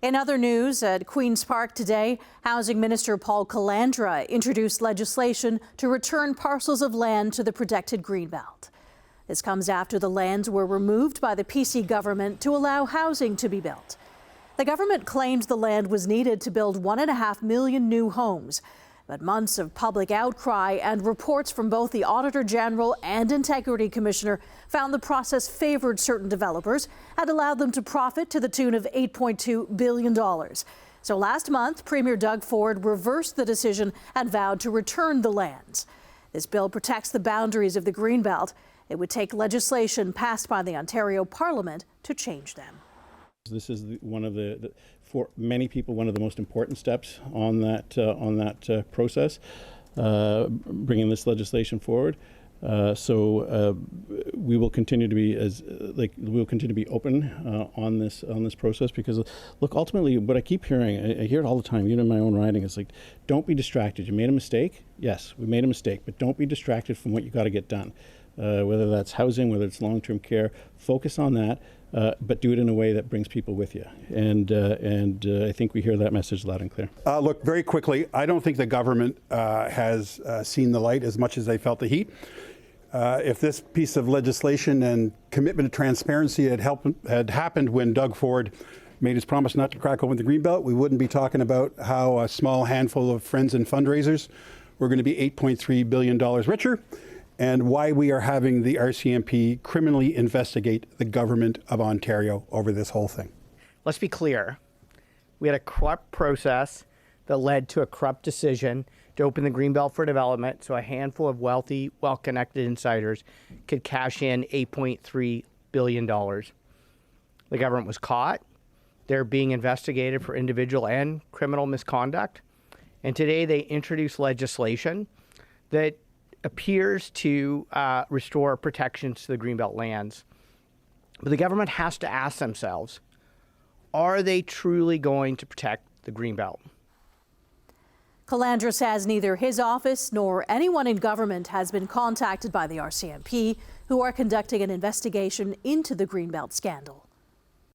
In other news, at Queen's Park today, Housing Minister Paul Calandra introduced legislation to return parcels of land to the protected Greenbelt. This comes after the lands were removed by the PC government to allow housing to be built. The government claimed the land was needed to build 1.5 million new homes. But months of public outcry and reports from both the Auditor General and Integrity Commissioner found the process favoured certain developers and allowed them to profit to the tune of $8.2 billion. So last month, Premier Doug Ford reversed the decision and vowed to return the lands. This bill protects the boundaries of the Greenbelt. It would take legislation passed by the Ontario Parliament to change them. This is one of the for many people, one of the most important steps on that process, bringing this legislation forward. So we will continue to be open on this process, because look, ultimately, what I keep hearing, I hear it all the time, even in my own writing, is like, don't be distracted. You made a mistake. Yes, we made a mistake, but don't be distracted from what you got to get done. Whether that's housing, whether it's long-term care, focus on that, but do it in a way that brings people with you. And I think we hear that message loud and clear. Look, very quickly, I don't think the government has seen the light as much as they felt the heat. If this piece of legislation and commitment to transparency had happened when Doug Ford made his promise not to crack open the Greenbelt, we wouldn't be talking about how a small handful of friends and fundraisers were going to be $8.3 billion richer, and why we are having the RCMP criminally investigate the government of Ontario over this whole thing. Let's be clear. We had a corrupt process that led to a corrupt decision to open the Greenbelt for development so a handful of wealthy, well-connected insiders could cash in $8.3 billion. The government was caught. They're being investigated for individual and criminal misconduct. And today they introduced legislation that appears to restore protections to the Greenbelt lands. But the government has to ask themselves, are they truly going to protect the Greenbelt? Calandra says neither his office nor anyone in government has been contacted by the RCMP, who are conducting an investigation into the Greenbelt scandal.